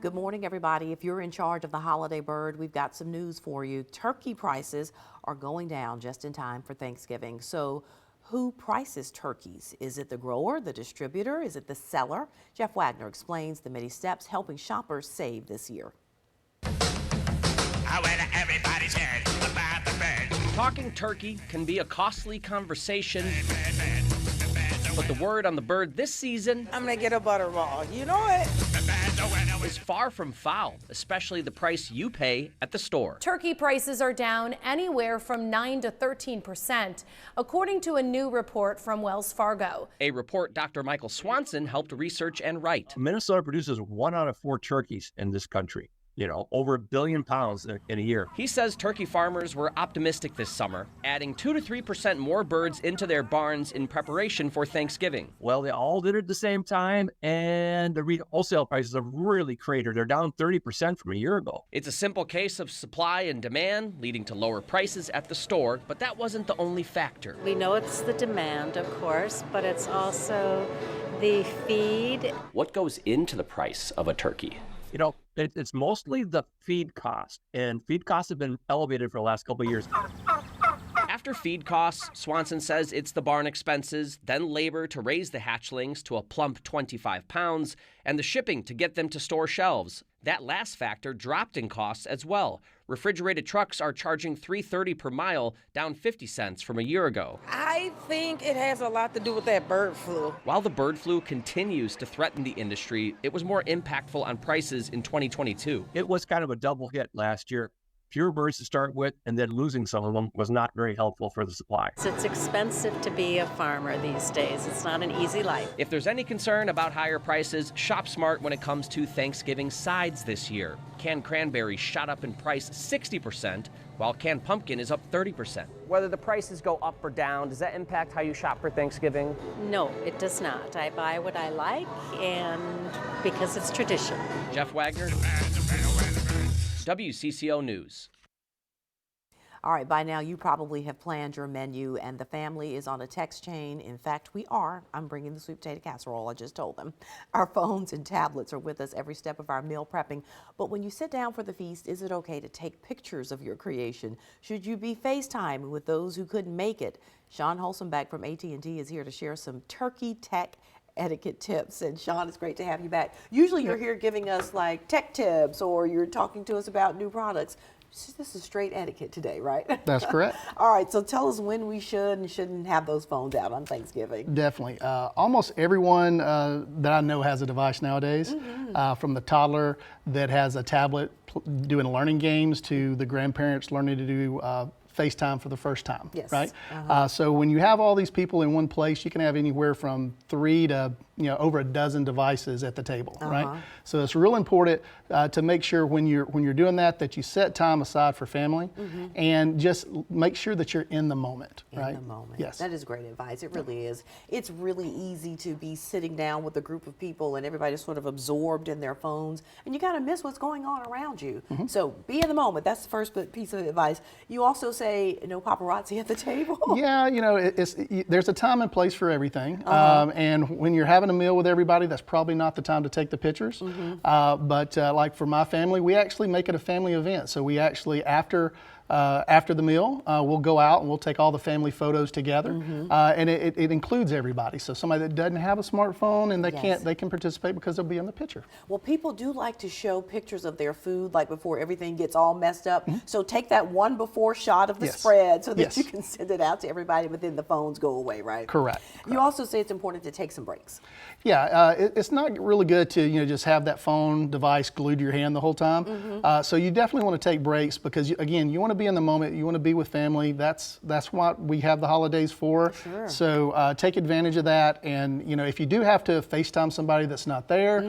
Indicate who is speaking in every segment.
Speaker 1: Good morning, everybody. If you're in charge of the holiday bird, we've got some news for you. Turkey prices are going down just in time for Thanksgiving. So who prices turkeys? Is it the grower, the distributor? Is it the seller? Jeff Wagner explains the many steps helping shoppers save this year.
Speaker 2: Everybody's heard about the bird.
Speaker 3: Talking turkey can be a costly conversation, but the word on the bird this season
Speaker 4: I'm gonna get a butterball. You know it.
Speaker 3: is far from foul, especially the price you pay at the store.
Speaker 5: Turkey prices are down anywhere from 9 to 13%, according to a new report from Wells Fargo.
Speaker 3: A report Dr. Michael Swanson helped research and write.
Speaker 6: Minnesota produces 1 out of 4 turkeys in this country. Over 1 billion pounds in a year.
Speaker 3: He says turkey farmers were optimistic this summer, adding 2 to 3% more birds into their barns in preparation for Thanksgiving.
Speaker 6: Well, they all did it at the same time, and the wholesale prices have really cratered. They're down 30% from a year ago.
Speaker 3: It's a simple case of supply and demand, leading to lower prices at the store, but that wasn't the only factor.
Speaker 7: We know it's the demand, of course, but it's also the feed.
Speaker 3: What goes into the price of a turkey?
Speaker 6: It's mostly the feed cost, and feed costs have been elevated for the last couple of years.
Speaker 3: After feed costs, Swanson says it's the barn expenses, then labor to raise the hatchlings to a plump 25 pounds, and the shipping to get them to store shelves. That last factor dropped in costs as well. Refrigerated trucks are charging $3.30 per mile, down 50 cents from a year ago.
Speaker 4: I think it has a lot to do with that bird flu.
Speaker 3: While the bird flu continues to threaten the industry, it was more impactful on prices in 2022.
Speaker 6: It was kind of a double hit last year. Fewer birds to start with, and then losing some of them was not very helpful for the supply.
Speaker 7: It's expensive to be a farmer these days. It's not an easy life.
Speaker 3: If there's any concern about higher prices, shop smart when it comes to Thanksgiving sides this year. Canned cranberries shot up in price 60%, while canned pumpkin is up 30%. Whether the prices go up or down, does that impact how you shop for Thanksgiving?
Speaker 7: No, it does not. I buy what I like, and because it's tradition.
Speaker 3: Jeff Wagner, WCCO News.
Speaker 1: All right, by now you probably have planned your menu and the family is on a text chain. In fact, we are. I'm bringing the sweet potato casserole, I just told them. Our phones and tablets are with us every step of our meal prepping. But when you sit down for the feast, is it okay to take pictures of your creation? Should you be FaceTiming with those who couldn't make it? Shawn Holsombeck from AT&T is here to share some turkey tech etiquette tips. And Shawn, it's great to have you back. Usually you're here giving us like tech tips or you're talking to us about new products. This is straight etiquette today, right?
Speaker 8: That's correct.
Speaker 1: All right, so tell us when we should and shouldn't have those phones out on Thanksgiving.
Speaker 8: Definitely. Almost everyone that I know has a device nowadays, from the toddler that has a tablet doing learning games to the grandparents learning to do FaceTime for the first time,
Speaker 1: yes.
Speaker 8: Right? So when you have all these people in one place, you can have anywhere from 3 to over a dozen devices at the table, right? So it's real important to make sure when you're doing that you set time aside for family, and just make sure that you're in the moment, right?
Speaker 1: In the moment.
Speaker 8: Yes.
Speaker 1: That is great advice. It really is. It's really easy to be sitting down with a group of people and everybody's sort of absorbed in their phones, and you kind of miss what's going on around you. So be in the moment. That's the first piece of advice. You also say no paparazzi at the table.
Speaker 8: Yeah, there's a time and place for everything, and when you're having a meal with everybody, that's probably not the time to take the pictures. But like for my family, we actually make it a family event. So we actually, after the meal, we'll go out and we'll take all the family photos together, and it includes everybody. So somebody that doesn't have a smartphone and they can participate because they'll be in the picture.
Speaker 1: Well, people do like to show pictures of their food, like before everything gets all messed up. So take that one before shot of the spread so that you can send it out to everybody, but then the phones go away, right?
Speaker 8: Correct.
Speaker 1: You also say it's important to take some breaks.
Speaker 8: Yeah, it's not really good to just have that phone device glued to your hand the whole time. So you definitely want to take breaks because again, you want to be in the moment. You want to be with family. That's what we have the holidays for.
Speaker 1: Sure.
Speaker 8: So take advantage of that. And if you do have to FaceTime somebody that's not there,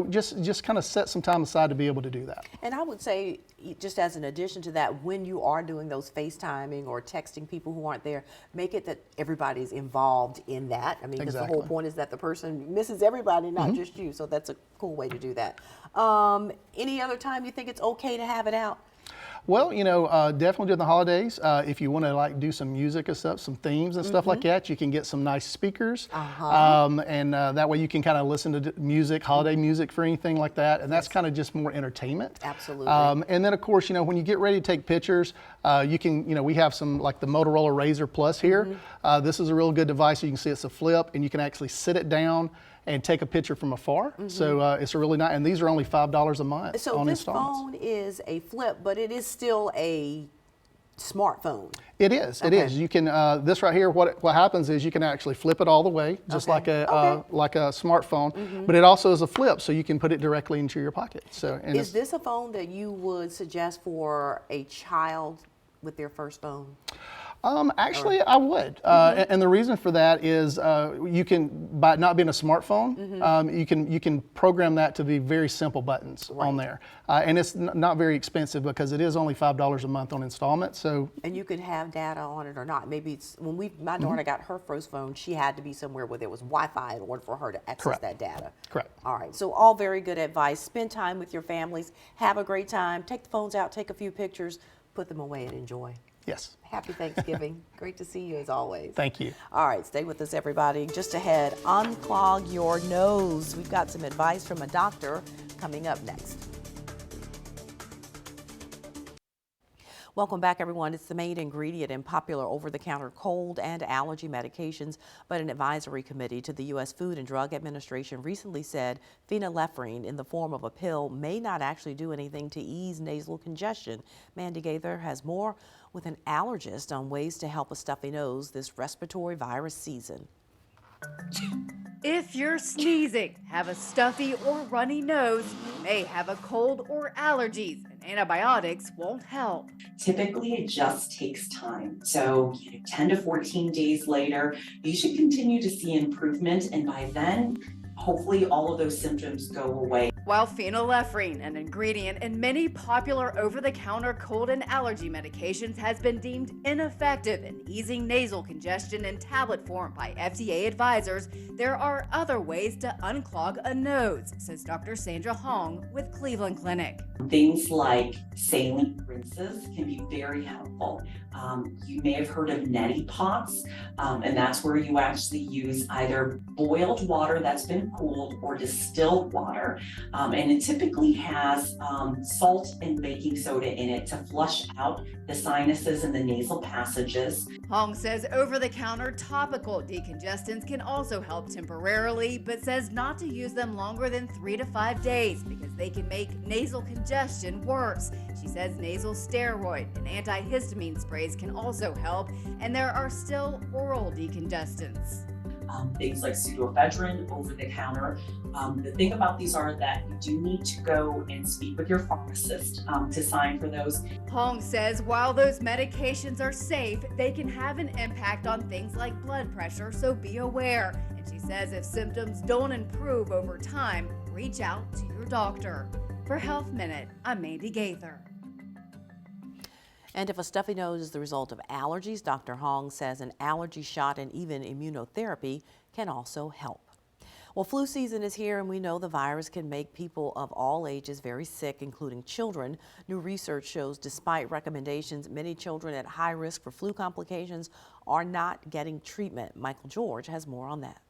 Speaker 8: just kind of set some time aside to be able to do that.
Speaker 1: And I would say, just as an addition to that, when you are doing those FaceTiming or texting people who aren't there, make it that everybody's involved in that. I mean, because the whole point is that the person misses everybody, not just you. So that's a cool way to do that. Any other time you think it's okay to have it out?
Speaker 8: Well, definitely during the holidays, if you want to like do some music and stuff, some themes and stuff like that, you can get some nice speakers, and that way you can kind of listen to music, holiday music for anything like that, and that's kind of just more entertainment.
Speaker 1: Absolutely.
Speaker 8: And then of course, when you get ready to take pictures, you can, we have some like the Motorola Razr Plus here. This is a real good device. You can see it's a flip, and you can actually sit it down and take a picture from afar. So it's a really nice, and these are only $5 a month
Speaker 1: So
Speaker 8: on
Speaker 1: this
Speaker 8: installments.
Speaker 1: phone is a flip, but it is still a smartphone.
Speaker 8: It is. It is. You can. This right here. What happens is you can actually flip it all the way, just like a smartphone. But it also is a flip, so you can put it directly into your pocket. So, and
Speaker 1: Is this a phone that you would suggest for a child with their first phone?
Speaker 8: Actually, I would, and the reason for that is you can, by not being a smartphone, you can program that to be very simple buttons on there, and it's not very expensive because it is only $5 a month on installment. So,
Speaker 1: and you can have data on it or not. Maybe it's when my daughter got her first phone, she had to be somewhere where there was Wi-Fi in order for her to access that data.
Speaker 8: Correct.
Speaker 1: All right. So all very good advice. Spend time with your families. Have a great time. Take the phones out. Take a few pictures. Put them away and enjoy.
Speaker 8: Yes.
Speaker 1: Happy Thanksgiving. Great to see you as always.
Speaker 8: Thank you.
Speaker 1: All right, stay with us, everybody. Just ahead, unclog your nose. We've got some advice from a doctor coming up next. Welcome back, everyone. It's the main ingredient in popular over-the-counter cold and allergy medications, but an advisory committee to the U.S. Food and Drug Administration recently said phenylephrine in the form of a pill may not actually do anything to ease nasal congestion. Mandy Gaither has more with an allergist on ways to help a stuffy nose this respiratory virus season.
Speaker 9: If you're sneezing, have a stuffy or runny nose, you may have a cold or allergies, and antibiotics won't help.
Speaker 10: Typically, it just takes time. So 10 to 14 days later, you should continue to see improvement, and by then, hopefully all of those symptoms go away.
Speaker 9: While phenylephrine, an ingredient in many popular over-the-counter cold and allergy medications, has been deemed ineffective in easing nasal congestion in tablet form by FDA advisors, there are other ways to unclog a nose, says Dr. Sandra Hong with Cleveland Clinic.
Speaker 10: Things like saline rinses can be very helpful. You may have heard of neti pots, and that's where you actually use either boiled water that's been cooled or distilled water. And it typically has salt and baking soda in it to flush out the sinuses and the nasal passages.
Speaker 9: Hong says over-the-counter topical decongestants can also help temporarily, but says not to use them longer than 3 to 5 days because they can make nasal congestion worse. She says nasal steroid and antihistamine sprays can also help, and there are still oral decongestants.
Speaker 10: Things like pseudoephedrine over the counter. The thing about these are that you do need to go and speak with your pharmacist to sign for those.
Speaker 9: Hong says while those medications are safe, they can have an impact on things like blood pressure, so be aware. And she says if symptoms don't improve over time, reach out to your doctor. For Health Minute, I'm Mandy Gaither.
Speaker 1: And if a stuffy nose is the result of allergies, Dr. Hong says an allergy shot and even immunotherapy can also help. Well, flu season is here, and we know the virus can make people of all ages very sick, including children. New research shows despite recommendations, many children at high risk for flu complications are not getting treatment. Michael George has more on that.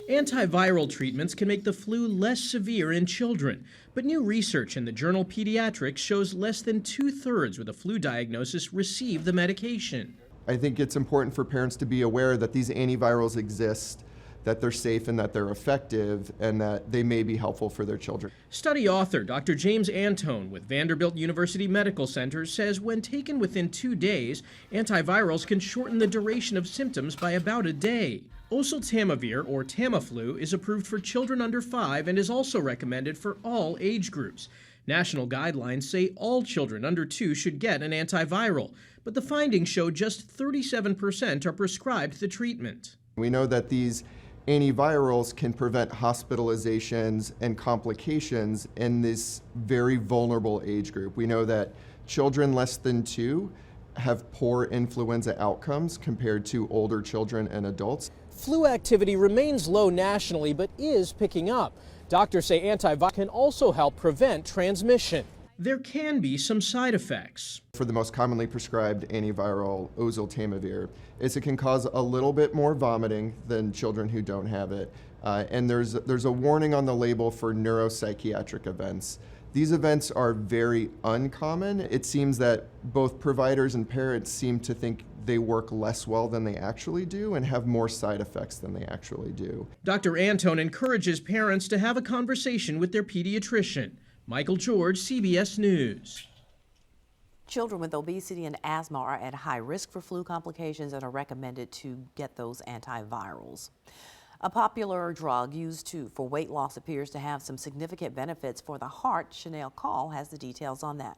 Speaker 11: Antiviral treatments can make the flu less severe in children, but new research in the journal Pediatrics shows less than 2/3 with a flu diagnosis receive the medication.
Speaker 12: I think it's important for parents to be aware that these antivirals exist, that they're safe and that they're effective, and that they may be helpful for their children.
Speaker 11: Study author Dr. James Antone with Vanderbilt University Medical Center says when taken within 2 days, antivirals can shorten the duration of symptoms by about a day. Oseltamivir, or Tamiflu, is approved for children under 5 and is also recommended for all age groups. National guidelines say all children under 2 should get an antiviral, but the findings show just 37% are prescribed the treatment.
Speaker 12: We know that these antivirals can prevent hospitalizations and complications in this very vulnerable age group. We know that children less than 2 have poor influenza outcomes compared to older children and adults.
Speaker 13: Flu activity remains low nationally, but is picking up. Doctors say antivirals can also help prevent transmission.
Speaker 11: there can be some side effects.
Speaker 12: For the most commonly prescribed antiviral, oseltamivir, it can cause a little bit more vomiting than children who don't have it. And there's a warning on the label for neuropsychiatric events. These events are very uncommon. It seems that both providers and parents seem to think they work less well than they actually do and have more side effects than they actually do.
Speaker 11: Dr. Antone encourages parents to have a conversation with their pediatrician. Michael George, CBS News.
Speaker 1: Children with obesity and asthma are at high risk for flu complications and are recommended to get those antivirals. A popular drug used for weight loss appears to have some significant benefits for the heart. Chanel Call has the details on that.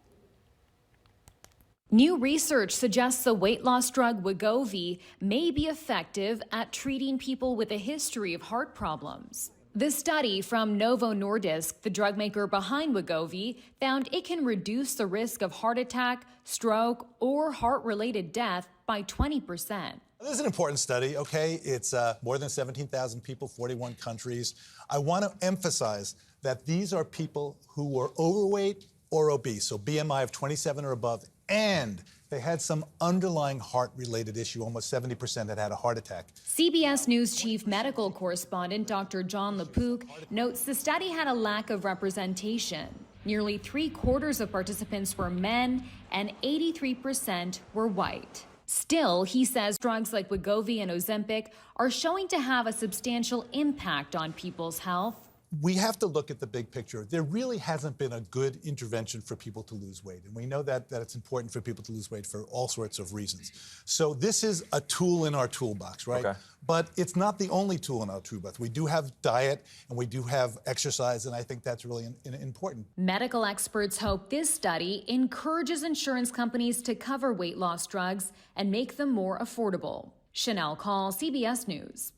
Speaker 14: New research suggests the weight loss drug Wegovy may be effective at treating people with a history of heart problems. This study from Novo Nordisk, the drug maker behind Wegovy, found it can reduce the risk of heart attack, stroke, or heart-related death by 20%.
Speaker 15: This is an important study, okay? It's more than 17,000 people, 41 countries. I want to emphasize that these are people who were overweight or obese, so BMI of 27 or above, and they had some underlying heart-related issue. Almost 70% had a heart attack.
Speaker 14: CBS News chief medical correspondent Dr. John LaPook notes the study had a lack of representation. Nearly 3/4 of participants were men and 83% were white. Still, he says drugs like Wegovy and Ozempic are showing to have a substantial impact on people's health.
Speaker 15: We have to look at the big picture. There really hasn't been a good intervention for people to lose weight. And we know that it's important for people to lose weight for all sorts of reasons. So this is a tool in our toolbox, right? Okay. But it's not the only tool in our toolbox. We do have diet and we do have exercise, and I think that's really important.
Speaker 14: Medical experts hope this study encourages insurance companies to cover weight loss drugs and make them more affordable. Chanel Call, CBS News.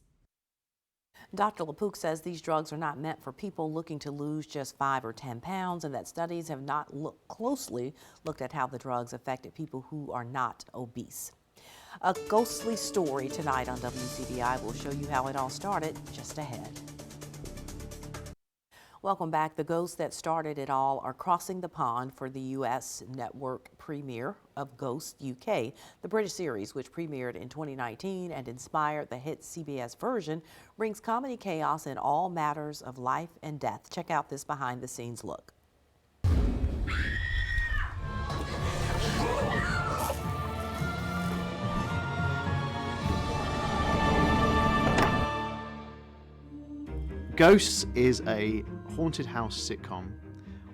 Speaker 1: Dr. LaPook says these drugs are not meant for people looking to lose just 5 or 10 pounds and that studies have not closely looked at how the drugs affected people who are not obese. A ghostly story tonight on WCBI will show you how it all started just ahead. Welcome back. The ghosts that started it all are crossing the pond for the U.S. network premiere of Ghost UK. The British series, which premiered in 2019 and inspired the hit CBS version, brings comedy chaos in all matters of life and death. Check out this behind-the-scenes look.
Speaker 16: Ghosts is a haunted house sitcom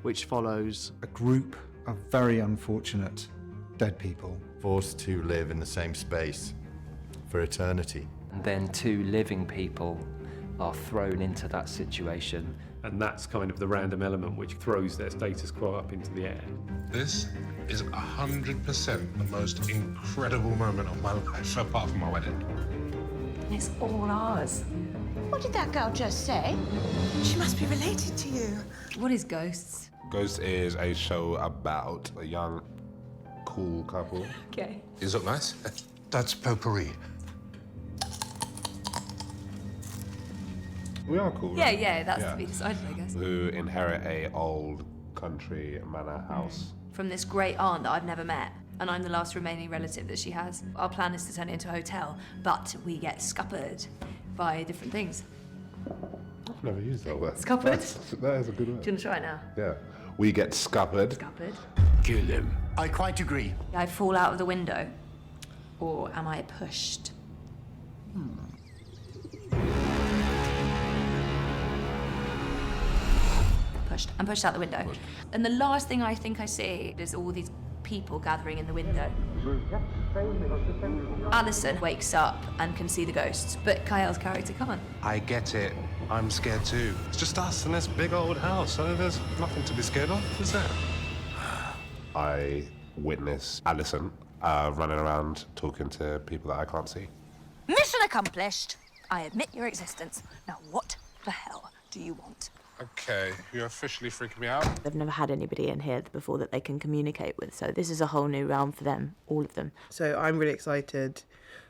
Speaker 16: which follows
Speaker 17: a group of very unfortunate dead people
Speaker 18: forced to live in the same space for eternity.
Speaker 19: And then two living people are thrown into that situation.
Speaker 20: And that's kind of the random element which throws their status quo up into the air.
Speaker 21: This is 100% the most incredible moment of my life, apart from my wedding.
Speaker 22: It's all ours.
Speaker 23: What did that girl just say? She must be related to you.
Speaker 22: What is Ghosts?
Speaker 21: Ghost is a show about a young, cool couple.
Speaker 22: Okay.
Speaker 21: Does it look nice? That's potpourri. We are cool, right?
Speaker 22: Yeah, that's to be decided, I guess.
Speaker 21: Who inherit a old country manor house.
Speaker 22: From this great aunt that I've never met. And I'm the last remaining relative that she has. Our plan is to turn it into a hotel, but we get scuppered by different things.
Speaker 21: I've never used that word.
Speaker 22: Scuppered?
Speaker 21: That is a good word.
Speaker 22: Do you want to try it now?
Speaker 21: Yeah. We get scuppered.
Speaker 22: Scuppered.
Speaker 21: Kill him.
Speaker 23: I quite agree.
Speaker 22: I fall out of the window. Or am I pushed? Pushed. I'm pushed out the window. And the last thing I think I see is all these people gathering in the window. Alison wakes up and can see the ghosts, but Kyle's character can't.
Speaker 21: I get it. I'm scared too. It's just us in this big old house, so there's nothing to be scared of, is there? I witness Alison running around talking to people that I can't see.
Speaker 23: Mission accomplished. I admit your existence. Now what the hell do you want?
Speaker 21: Okay, you're officially freaking me out.
Speaker 24: They've never had anybody in here before that they can communicate with, so this is a whole new realm for them, all of them.
Speaker 25: So I'm really excited.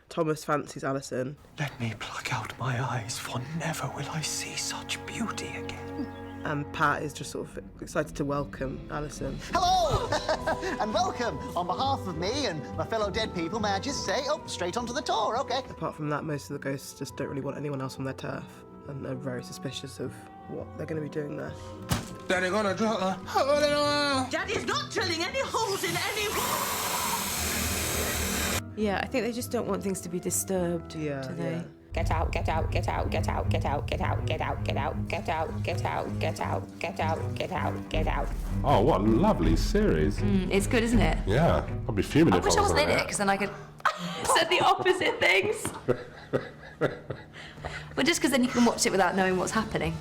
Speaker 25: Thomas fancies Alison.
Speaker 26: Let me pluck out my eyes, for never will I see such beauty again.
Speaker 25: and Pat is just sort of excited to welcome Alison.
Speaker 2: Hello! And welcome! On behalf of me and my fellow dead people, may I just say, straight onto the tour, okay?
Speaker 25: Apart from that, most of the ghosts just don't really want anyone else on their turf, and are very suspicious of what they're going to be doing there.
Speaker 4: Daddy gonna drop a hole in the wall.
Speaker 5: Daddy's not drilling any holes in any wall.
Speaker 6: Yeah, I think they just don't want things to be disturbed, do they?
Speaker 7: Get out, get out, get out, get out, get out, get out, get out, get out, get out, get out, get out, get out, get out, get out.
Speaker 21: Oh, what a lovely series.
Speaker 22: It's good, isn't it?
Speaker 21: Yeah, I'd be fuming
Speaker 22: I
Speaker 21: if
Speaker 22: wish I
Speaker 21: I was
Speaker 22: wasn't
Speaker 21: on
Speaker 22: in it, because then I could said the opposite things. But just because then you can watch it without knowing what's happening.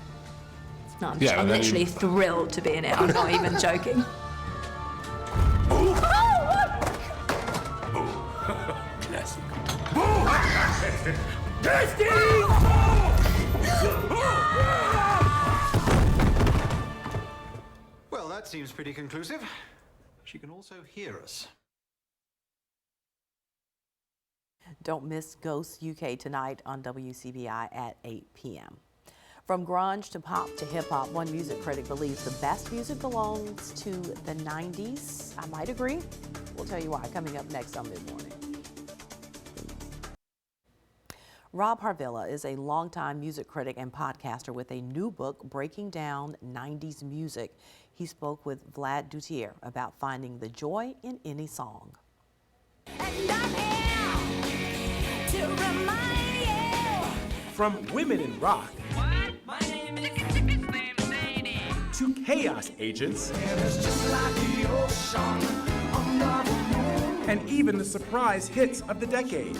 Speaker 22: No, I'm literally thrilled to be in it. I'm not even joking.
Speaker 17: Well, that seems pretty conclusive. She can also hear us.
Speaker 1: Don't miss Ghosts UK tonight on WCBI at 8 p.m. From grunge to pop to hip-hop, one music critic believes the best music belongs to the 90s. I might agree. We'll tell you why coming up next on Mid-Morning. Rob Harvilla is a longtime music critic and podcaster with a new book breaking down 90s music. He spoke with Vlad Dutier about finding the joy in any song.
Speaker 26: From women in rock to chaos agents and even the surprise hits of the decade.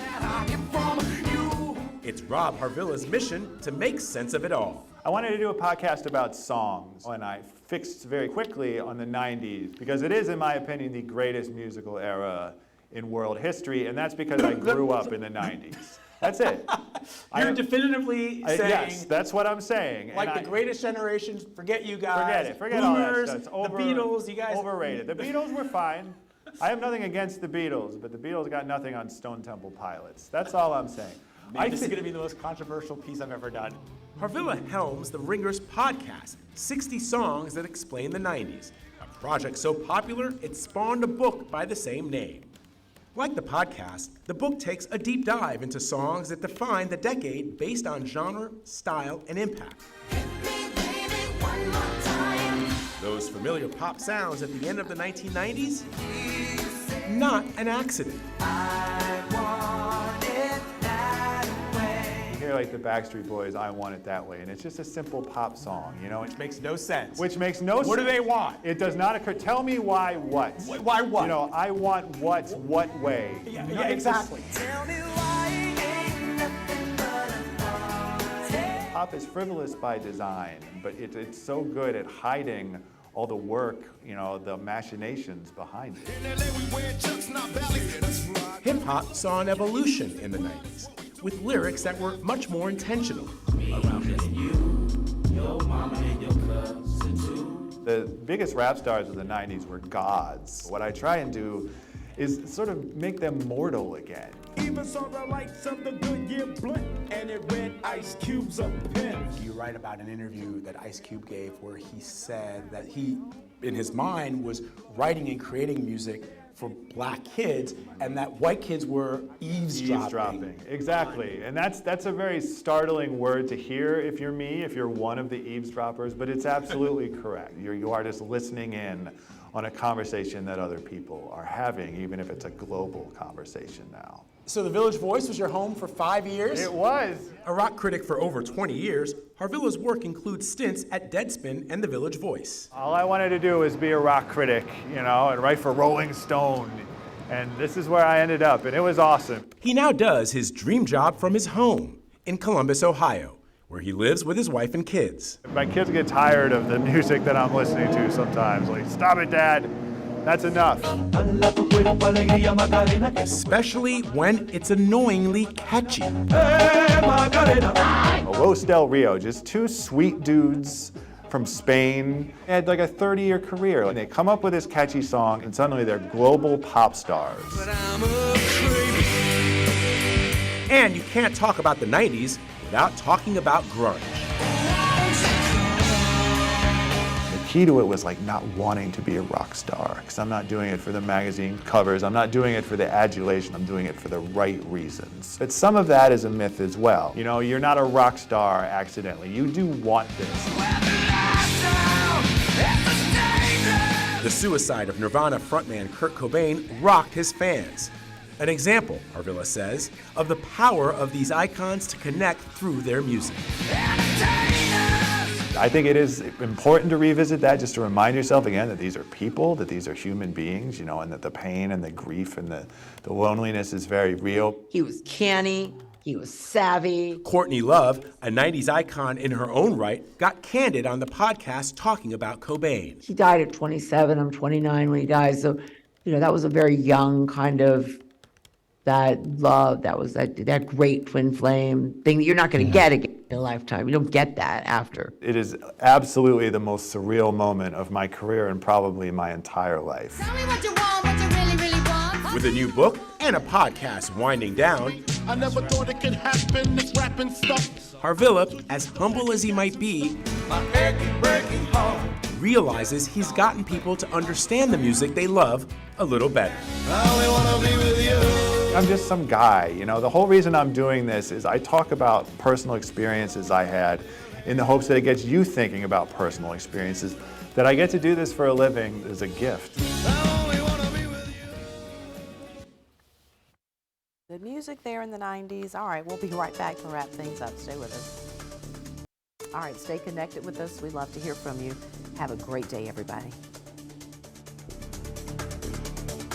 Speaker 26: It's Rob Harvilla's mission to make sense of it all.
Speaker 27: I wanted to do a podcast about songs, and I fixed very quickly on the 90s because it is, in my opinion, the greatest musical era in world history, and that's because I grew up in the 90s. That's it.
Speaker 26: You're definitively saying...
Speaker 27: Yes, that's what I'm saying.
Speaker 26: Like the greatest generation, forget you guys.
Speaker 27: Forget it. Forget all that stuff.
Speaker 26: The Beatles, you guys...
Speaker 27: Overrated. The Beatles were fine. I have nothing against the Beatles, but the Beatles got nothing on Stone Temple Pilots. That's all I'm saying.
Speaker 26: Man, this is going to be the most controversial piece I've ever done. Harvilla helms the Ringers podcast, 60 songs that explain the 90s, a project so popular it spawned a book by the same name. Like the podcast, the book takes a deep dive into songs that define the decade based on genre, style, and impact. Those familiar pop sounds at the end of the 1990s? Not an accident.
Speaker 27: You hear like the Backstreet Boys, I Want It That Way, and it's just a simple pop song, you know?
Speaker 26: Which makes no sense.
Speaker 27: Which makes no sense.
Speaker 26: What do they want?
Speaker 27: It does not occur. Tell me why what?
Speaker 26: Why what?
Speaker 27: You know, I want what way?
Speaker 26: Yeah,
Speaker 27: No,
Speaker 26: exactly.
Speaker 27: Pop is frivolous by design, but it's so good at hiding all the work, you know, the machinations behind it.
Speaker 26: Hip-hop saw an evolution in the 90s, with lyrics that were much more intentional.
Speaker 27: The biggest rap stars of the 90s were gods. What I try and do is sort of make them mortal again.
Speaker 26: Even saw the lights of the Goodyear blunt, and it read Ice Cube's a pen. You write about an interview that Ice Cube gave where he said that he, in his mind, was writing and creating music for black kids, and that white kids were eavesdropping.
Speaker 27: Exactly, and that's a very startling word to hear if you're me, if you're one of the eavesdroppers, but it's absolutely correct. You are just listening in on a conversation that other people are having, even if it's a global conversation now.
Speaker 26: So the Village Voice was your home for 5 years?
Speaker 27: It was.
Speaker 26: A rock critic for over 20 years, Harvilla's work includes stints at Deadspin and the Village Voice.
Speaker 27: All I wanted to do was be a rock critic, you know, and write for Rolling Stone. And this is where I ended up, and it was awesome.
Speaker 26: He now does his dream job from his home in Columbus, Ohio, where he lives with his wife and kids.
Speaker 27: My kids get tired of the music that I'm listening to sometimes. Like, stop it, Dad. That's enough.
Speaker 26: Especially when it's annoyingly catchy.
Speaker 27: Los Del Rio, just two sweet dudes from Spain. They had like a 30-year career. And they come up with this catchy song, and suddenly they're global pop stars.
Speaker 26: And you can't talk about the 90s without talking about grunge.
Speaker 27: key to it was like not wanting to be a rock star, because I'm not doing it for the magazine covers, I'm not doing it for the adulation, I'm doing it for the right reasons. But some of that is a myth as well. You know, you're not a rock star accidentally. You do want this.
Speaker 26: The suicide of Nirvana frontman Kurt Cobain rocked his fans. An example, Harvilla says, of the power of these icons to connect through their music.
Speaker 27: I think it is important to revisit that, just to remind yourself again that these are people, that these are human beings, you know, and that the pain and the grief and the loneliness is very real.
Speaker 3: He was canny, he was savvy.
Speaker 26: Courtney Love, a 90s icon in her own right, got candid on the podcast talking about Cobain.
Speaker 3: He died at 27, I'm 29 when he died, so, you know, that was a very young kind of, that love, that was that great twin flame thing that you're not going to get again in a lifetime. You don't get that after.
Speaker 27: It is absolutely the most surreal moment of my career and probably my entire life.
Speaker 3: Tell me what you want, what you really, really want.
Speaker 26: With a new book and a podcast winding down,
Speaker 4: I never thought it could happen, this rapping stuff.
Speaker 26: Harvilla, as humble as he might be, realizes he's gotten people to understand the music they love a little better.
Speaker 27: I'm just some guy, you know. The whole reason I'm doing this is I talk about personal experiences I had in the hopes that it gets you thinking about personal experiences. That I get to do this for a living is a gift.
Speaker 1: Good music there in the 90s. All right, we'll be right back to wrap things up. Stay with us. All right, stay connected with us. We'd love to hear from you. Have a great day, everybody.